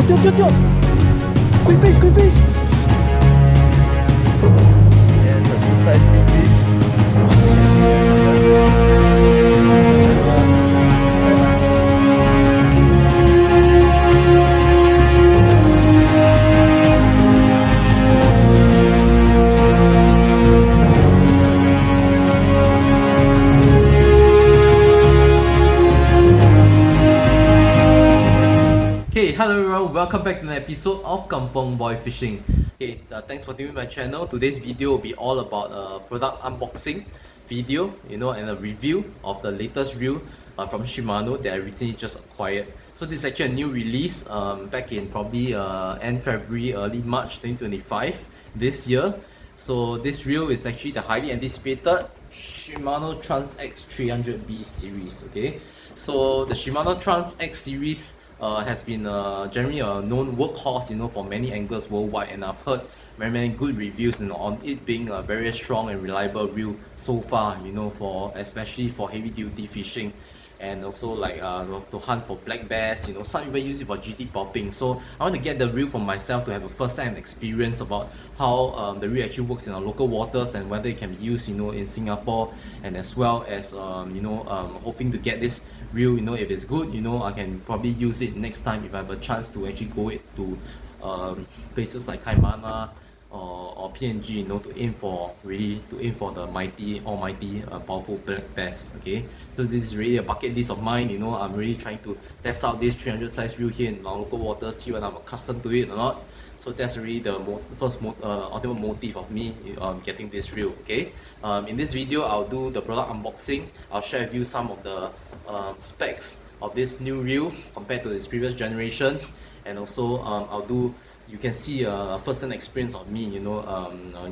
Queenfish, Queenfish! Yes, a good size Queenfish. Okay, hello everyone, welcome back to an episode of Kampong Boy Fishing. Okay, thanks for tuning my channel. Today's video will be all about product unboxing video, and a review of the latest reel from Shimano that I recently just acquired. So this is actually a new release back in probably end February, early March 2025 this year. So this reel is actually the highly anticipated Shimano Trans X 300B series. Okay, so the Shimano Trans X series has been generally a known workhorse, for many anglers worldwide, and I've heard very many good reviews, on it being a very strong and reliable reel so far, for especially for heavy duty fishing, and also like to hunt for black bass. Some even use it for GT popping. So I want to get the reel for myself to have a first-hand experience about how the reel actually works in our local waters and whether it can be used, in Singapore, and as well as hoping to get this reel, if it's good, I can probably use it next time if I have a chance to actually go to places like Kaimana or PNG, to aim for the almighty powerful black bass. Okay, so this is really a bucket list of mine. I'm really trying to test out this 300 size reel here in our local waters, see whether I'm accustomed to it or not. So that's really the ultimate motive of me getting this reel. Okay, in this video I'll do the product unboxing. I'll share with you some of the specs of this new reel compared to its previous generation, and also you can see a first-hand experience of me,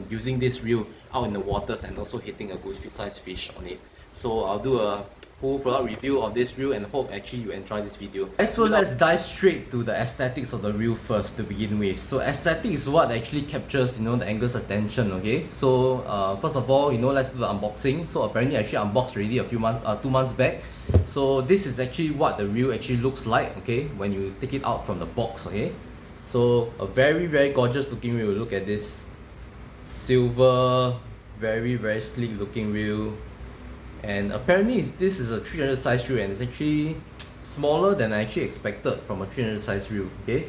using this reel out in the waters and also hitting a good size fish on it. So I'll do a full product review of this reel and hope actually you enjoy this video. So let's dive straight to the aesthetics of the reel first to begin with. So aesthetic is what actually captures, the angler's attention. Okay, so first of all, let's do the unboxing. So apparently I actually unboxed already a few months, 2 months back. So this is actually what the reel actually looks like, okay, when you take it out from the box. Okay, so a very gorgeous looking reel. Look at this silver, very sleek looking reel. And apparently this is a 300 size reel, and it's actually smaller than I actually expected from a 300 size reel. Okay,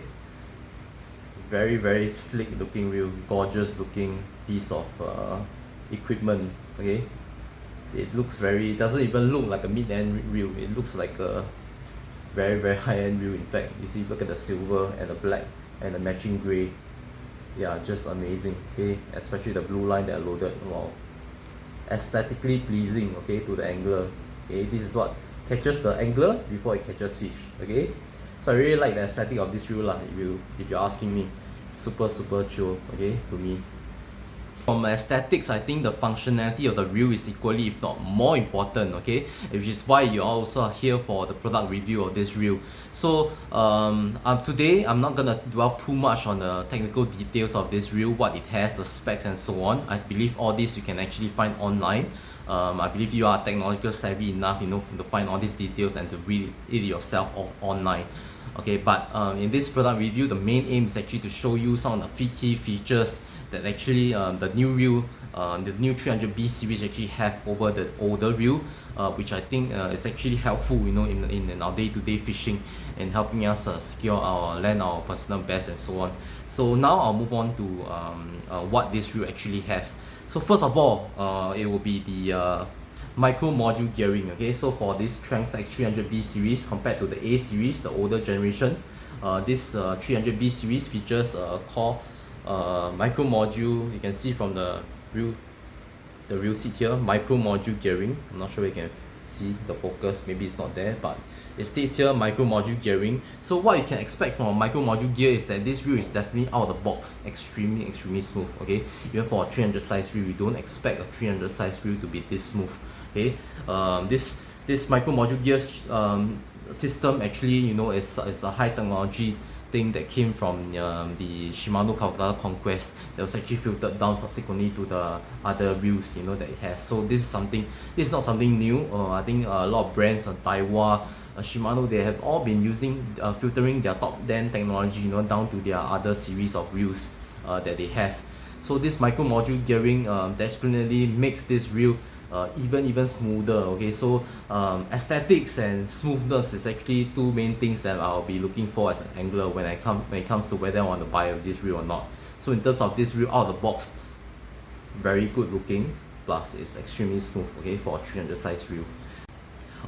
very sleek looking reel, gorgeous looking piece of equipment. Okay, it doesn't even look like a mid-end reel. It looks like a very high-end reel. In fact, you see, look at the silver and the black and the matching gray. Yeah, just amazing. Okay, especially the blue line that I loaded. Wow, aesthetically pleasing, okay, to the angler. Okay, this is what catches the angler before it catches fish. Okay, so I really like the aesthetic of this reel if you're asking me. Super chill, okay, to me. From aesthetics, I think the functionality of the reel is equally, if not more important, okay, which is why you also are here for the product review of this reel. So today I'm not gonna dwell too much on the technical details of this reel, what it has, the specs and so on. I believe all this you can actually find online. I believe you are technological savvy enough, to find all these details and to read it yourself online. Okay, but in this product review, the main aim is actually to show you some of the key features that actually the new reel, the new 300B series actually have over the older reel, which I think is actually helpful, in our day-to-day fishing and helping us land our personal best and so on. So now I'll move on to what this reel actually have. So first of all, it will be the micro module gearing. Okay, so for this Trans X 300B series compared to the A series, the older generation, this 300B series features a core micro module. You can see from the reel seat here, micro module gearing. I'm not sure you can see the focus, maybe it's not there, but it states here micro module gearing. So what you can expect from a micro module gear is that this reel is definitely out of the box extremely smooth. Okay, even for a 300 size reel, you don't expect a 300 size reel to be this smooth. Okay, this micro module gear system actually, is a high technology thing that came from the Shimano Calcutta Conquest that was actually filtered down subsequently to the other reels that it has. So this is not something new. I think a lot of brands on Taiwan Shimano, they have all been using filtering their top 10 technology, down to their other series of reels that they have. So this micro module gearing definitely makes this reel even smoother. Okay, so aesthetics and smoothness is actually two main things that I'll be looking for as an angler when it comes to whether I want to buy this reel or not. So in terms of this reel out of the box, very good looking, plus it's extremely smooth, okay, for a 300 size reel.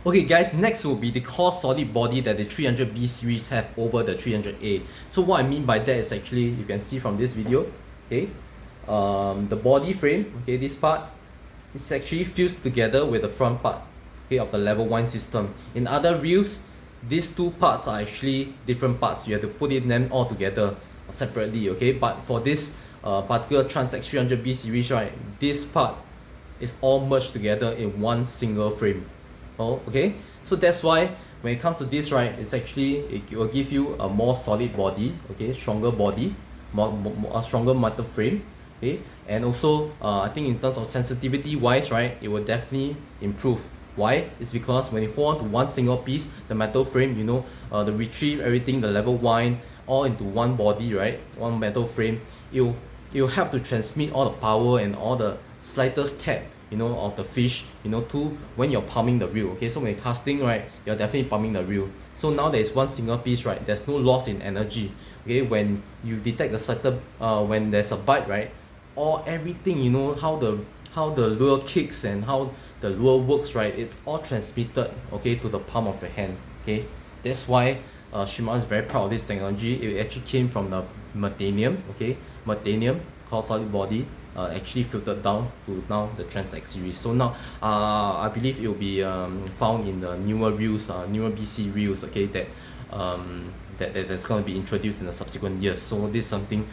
Okay guys, next will be the core solid body that the 300B series have over the 300A. So what I mean by that is actually, you can see from this video, okay, the body frame, okay, this part is actually fused together with the front part, okay, of the level 1 system. In other reels, these two parts are actually different parts. You have to put them all together separately, okay, but for this particular Tranx 300B series, right, this part is all merged together in one single frame. Oh, okay, so that's why when it comes to this, right, it's actually, it will give you a more solid body, okay, stronger body, a stronger metal frame, okay, and also I think in terms of sensitivity wise, right, it will definitely improve. Why? It's because when you hold on to one single piece, the metal frame, the retrieve, everything, the level 1 all into one body, right, one metal frame, it'll help to transmit all the power and all the slightest tap, of the fish, to when you're pumping the reel. Okay, so when you're casting, right, you're definitely pumping the reel. So now there's one single piece, right, there's no loss in energy. Okay, when you detect a certain when there's a bite, right, or everything, how the lure kicks and how the lure works, right, it's all transmitted, okay, to the palm of your hand. Okay, that's why Shimano is very proud of this technology. It actually came from the metanium, okay, metanium, core solid body, actually filtered down to now the Tranx X series. So now I believe it will be found in the newer reels, newer BC reels, okay, that's going to be introduced in the subsequent years. So this is something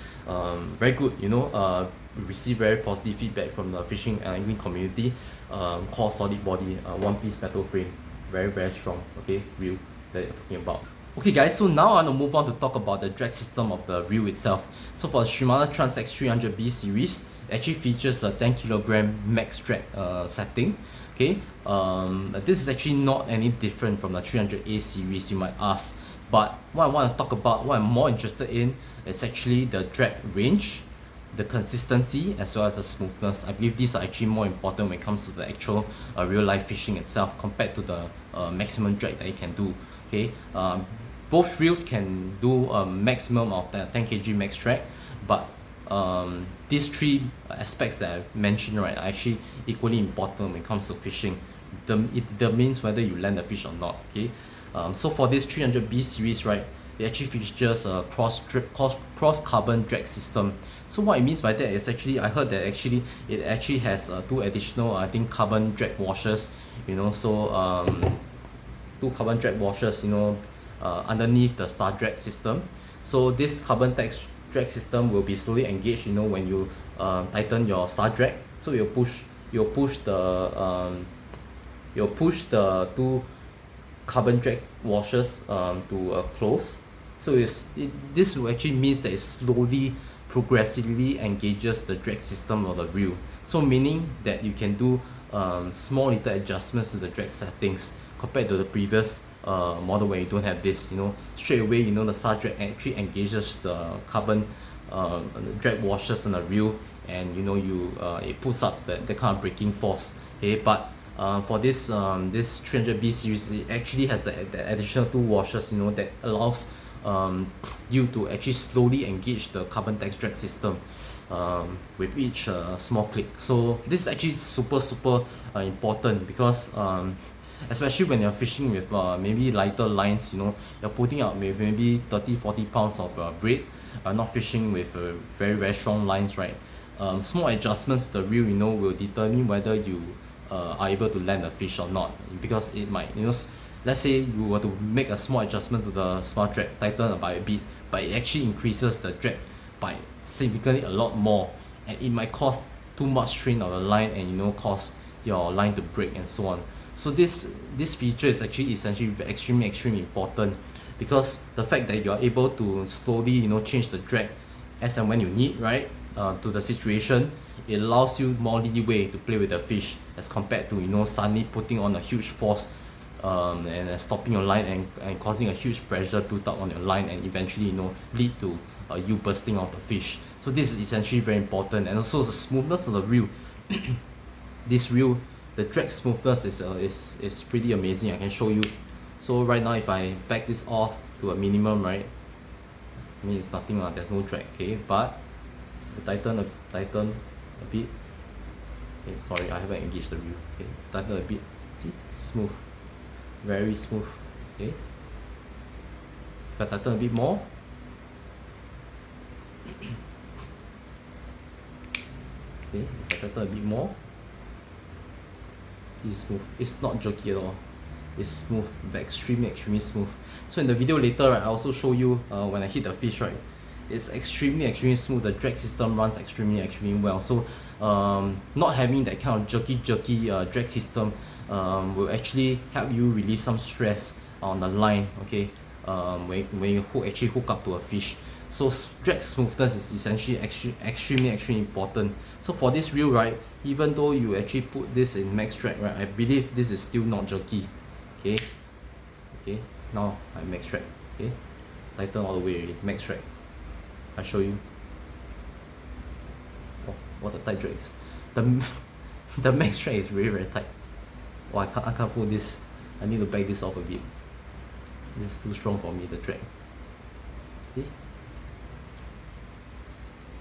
very good, we receive very positive feedback from the fishing and angling community. Core solid body, one piece metal frame, very strong, okay, reel that you're talking about. Okay guys, so now I want to move on to talk about the drag system of the reel itself. So for the Shimano Tranx 300B series, it actually features a 10 kg max drag setting. Okay, this is actually not any different from the 300A series, you might ask. But what I want to talk about, what I'm more interested in, is actually the drag range, the consistency, as well as the smoothness. I believe these are actually more important when it comes to the actual real life fishing itself compared to the maximum drag that you can do. Okay, both reels can do a maximum of the 10 kg max drag, but these three aspects that I mentioned, right, are actually equally important when it comes to fishing. It determines whether you land the fish or not. Okay, so for this 300B series, right, it actually features a cross carbon drag system. So what it means by that is actually, I heard that actually it actually has two additional, I think, carbon drag washers. So two carbon drag washers, underneath the star drag system. So this carbon drag system will be slowly engaged, when you tighten your star drag. So you'll push the two carbon drag washers to close. So this will actually means that it slowly, progressively engages the drag system of the reel. So meaning that you can do small little adjustments to the drag settings compared to the previous model where you don't have this. Straight away, the star drag actually engages the carbon drag washers on the reel, and it puts up the kind of braking force. Okay, but for this 300B series, it actually has the additional two washers, that allows you to actually slowly engage the carbon drag system with each small click. So this is actually super important because especially when you're fishing with maybe lighter lines, you're putting out maybe 30-40 pounds of braid, not fishing with very strong lines, right? Small adjustments to the reel, will determine whether you are able to land a fish or not, because it might, let's say you were to make a small adjustment to the small drag, tighten by a bit, but it actually increases the drag by significantly a lot more, and it might cause too much strain on the line and cause your line to break and so on. So this feature is actually essentially extremely important, because the fact that you are able to slowly change the drag as and when you need, right, to the situation, it allows you more leeway to play with the fish as compared to suddenly putting on a huge force and stopping your line and causing a huge pressure built up on your line, and eventually, you know, lead to you bursting off the fish. So this is essentially very important. And also the smoothness of the reel. This reel, the drag smoothness is pretty amazing. I can show you. So right now, if I back this off to a minimum, right, I mean it's nothing, there's no drag, okay, but tighten a bit. Okay, sorry, I haven't engaged the reel. Okay, tighten a bit. See, smooth, very smooth. Okay, if I tighten a bit more, okay, if I tighten a bit more, see, smooth. It's not jerky at all. It's smooth, extremely smooth. So in the video later, right, I also show you when I hit the fish, right, it's extremely smooth. The drag system runs extremely well. So not having that kind of jerky drag system will actually help you relieve some stress on the line, okay, when you actually hook up to a fish. So drag smoothness is essentially extremely important. So for this reel, right, even though you actually put this in max drag, right, I believe this is still not jerky. Okay, now I max drag. Okay, tighten all the way already, max drag. I show you. Oh, what a tight drag is. The max drag is very tight. Oh, I can't pull this. I need to back this off a bit. This is too strong for me, the drag. See?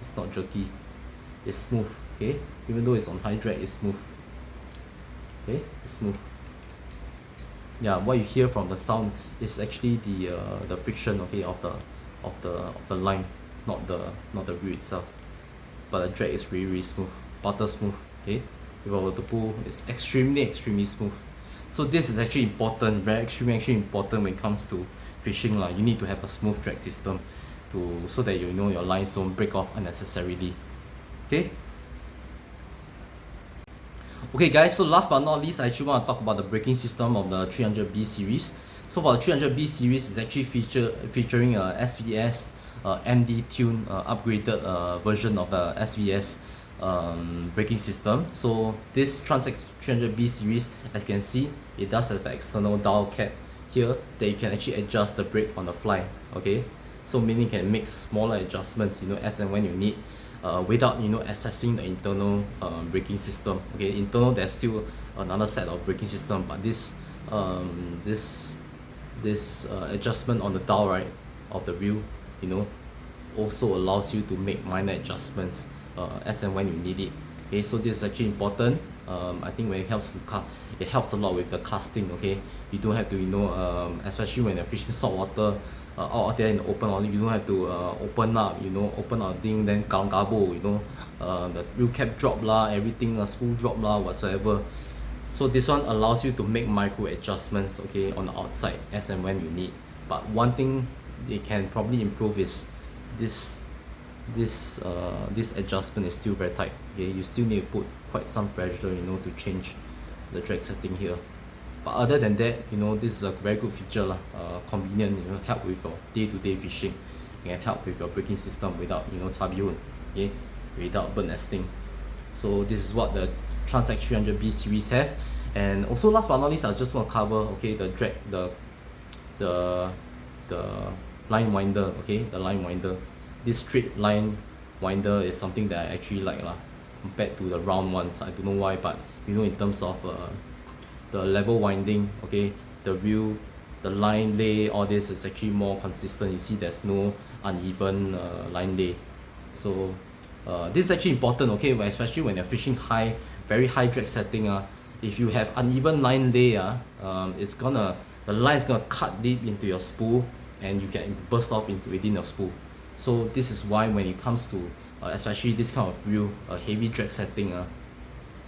It's not jerky. It's smooth. Okay? Even though it's on high drag, it's smooth. Okay? It's smooth. Yeah, what you hear from the sound is actually the friction, okay, of the line, not the reel itself. But the drag is really smooth, butter smooth. Okay, if I were to pull, it's extremely smooth. So this is actually important, very extremely important when it comes to fishing lah. You need to have a smooth drag system so that you know your lines don't break off unnecessarily. Okay. Okay guys, so last but not least, I actually want to talk about the braking system of the 300B series. So for the 300B series, it's actually featuring a SVS MD tune upgraded version of the SVS braking system. So this Tranx 300B series, as you can see, it does have an external dial cap here that you can actually adjust the brake on the fly. Okay, so meaning you can make smaller adjustments, you know, as and when you need. Without, you know, accessing the internal braking system. Okay, internal there's still another set of braking system, but this adjustment on the dial, right, of the wheel, you know, also allows you to make minor adjustments as and when you need it. Okay, so this is actually important. I think when it helps a lot with the casting. Okay, you don't have to, you know, especially when you're fishing saltwater out there in the open, you don't have to open up thing, then gabo, you know, the wheel cap drop lah, everything spool drop lah, whatsoever. So this one allows you to make micro adjustments, okay, on the outside as and when you need. But one thing they can probably improve is this adjustment is still very tight. Okay, you still need to put quite some pressure, you know, to change the drag setting here. But other than that, you know, this is a very good feature lah. Convenient, you know, help with your day-to-day fishing, and help with your braking system without, you know, tabiun, okay, without bird nesting. So this is what the Tranx 300B series have. And also last but not least, I just want to cover, okay, the drag, the line winder, okay, the line winder. This straight line winder is something that I actually like lah, compared to the round ones. I don't know why, but you know, in terms of the level winding, okay, the wheel, the line lay, all this is actually more consistent. You see there's no uneven line lay. So this is actually important, okay, especially when you're fishing very high drag setting. If you have uneven line lay, the line is gonna cut deep into your spool and you can burst off within your spool. So this is why when it comes to especially this kind of reel, heavy drag setting,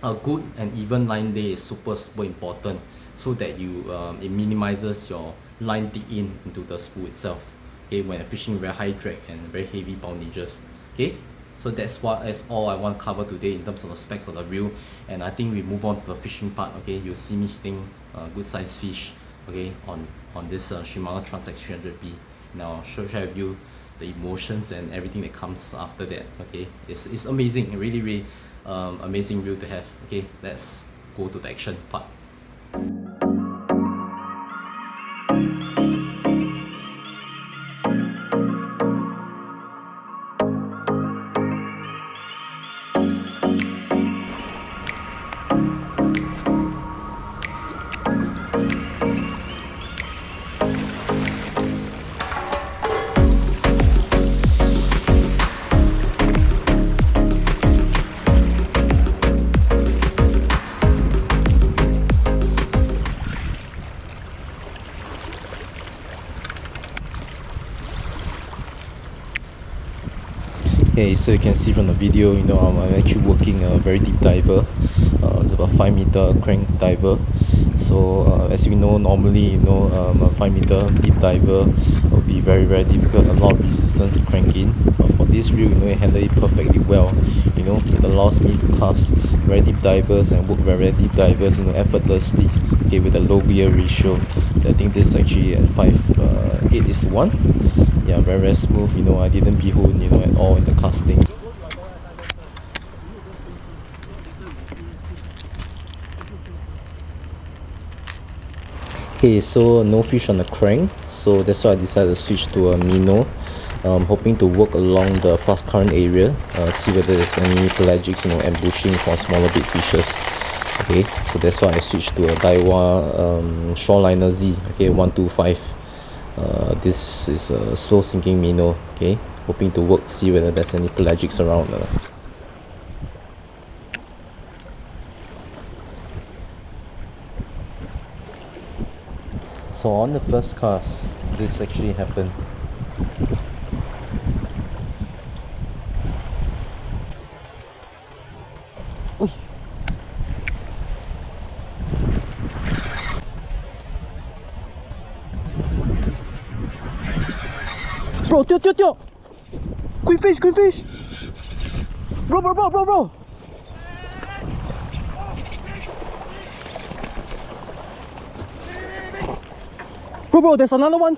a good and even line lay is super important, so that it minimizes your line dig into the spool itself, okay, when you're fishing very high drag and very heavy poundages. Okay, so that's all I want to cover today in terms of the specs of the reel. And I think we move on to the fishing part. Okay, you'll see me hitting good size fish, okay, on this Shimano Tranx 300B. Now I'll share with you the emotions and everything that comes after that. Okay, it's amazing, really amazing reel to have. Okay, let's go to the action part. Okay, so you can see from the video, I'm actually working a very deep diver. It's about 5 meter crank diver. So as you know, normally a 5 meter deep diver will be very difficult, a lot of resistance to crank in. But for this reel, it handled it perfectly well. It allows me to cast very deep divers and work very deep divers, effortlessly. Okay, with a low gear ratio. I think this is actually at 8:1. Yeah, very smooth. I didn't behold at all in the casting. Okay, so no fish on the crank, so that's why I decided to switch to a minnow. Hoping to work along the fast current area, see whether there's any pelagics ambushing for smaller bait fishes. Okay, so that's why I switched to a Daiwa Shoreliner Z, okay, 125. This is a slow sinking minnow. Okay, hoping to work, see whether there's any pelagics around. So on the first cast, this actually happened. Oi. Bro, tio! Queenfish! Bro! Bro, there's another one.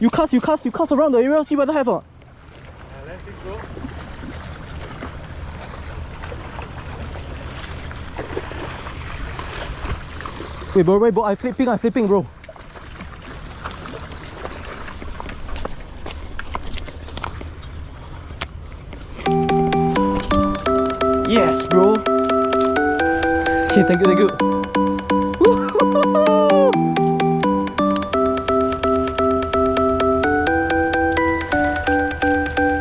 You cast around the area, see whether I have or not. Let's go. Wait, bro, I'm flipping, bro. Yes, bro. Okay, thank you.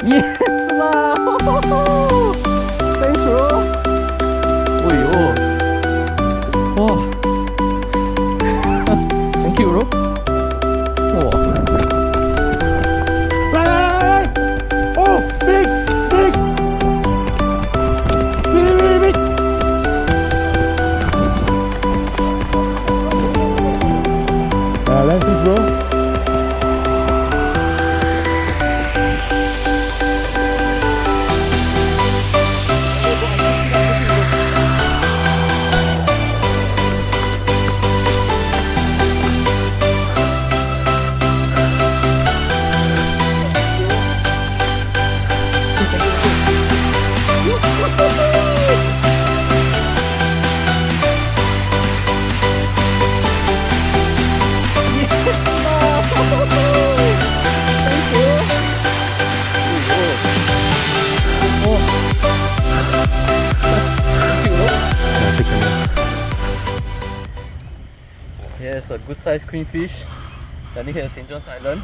Yes lah. Thanks, bro. Oh. Thank you, bro. Oh. Right. Oh, big. Let's go, bro. Here's a good sized queenfish landing here at St. John's Island.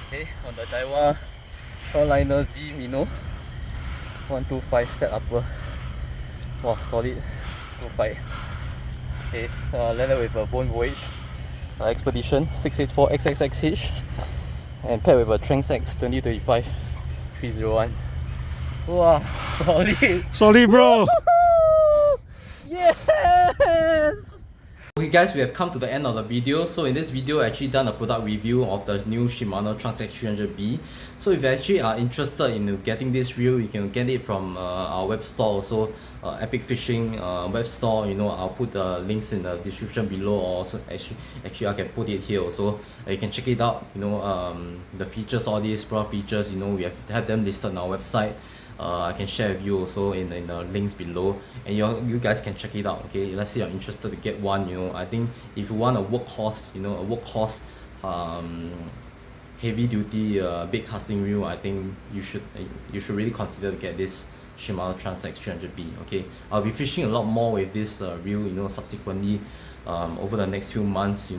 Okay, on the Daiwa Shoreliner Z minnow. 125 set upper. Wow, solid. Good fight. Okay, landed with a bone voyage expedition 684 XXXH and paired with a Tranx X 2025 301. Wow, solid! Solid, bro! Yes! Okay guys, we have come to the end of the video. So in this video, I actually done a product review of the new Shimano TRANX 300B. So if you actually are interested in getting this reel, you can get it from our web store also, Epic Fishing web store. I'll put the links in the description below, or also actually I can put it here also. You can check it out. The features, all these product features, we have had them listed on our website. I can share with you also in the links below, and you guys can check it out. Okay, let's say you're interested to get one. I think if you want a workhorse, heavy duty big casting reel, I think you should really consider to get this Shimano TRANX 300B. Okay, I'll be fishing a lot more with this reel, subsequently over the next few months.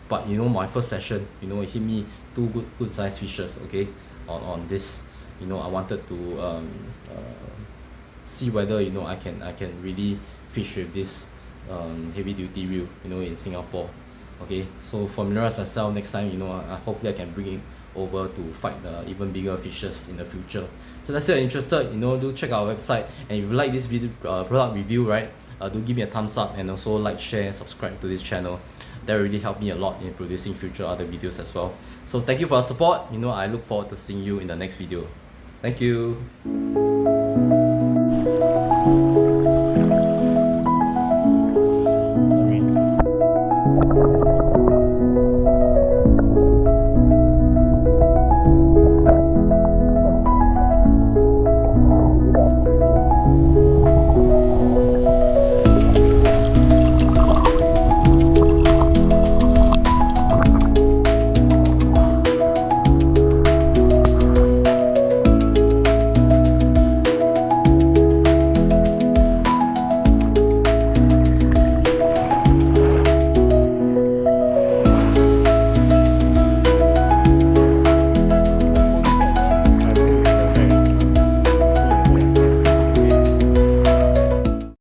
But my first session, it hit me two good size fishes. Okay, on this. I wanted to see whether I can really fish with this heavy duty reel in Singapore. Okay, so familiarize yourself next time, you know, hopefully I can bring it over to fight the even bigger fishes in the future. So let's say you're interested, you know, do check our website, and if you like this video product review, right, do give me a thumbs up, and also like, share, subscribe to this channel. That really helped me a lot in producing future other videos as well. So thank you for your support. You know, I look forward to seeing you in the next video. Thank you.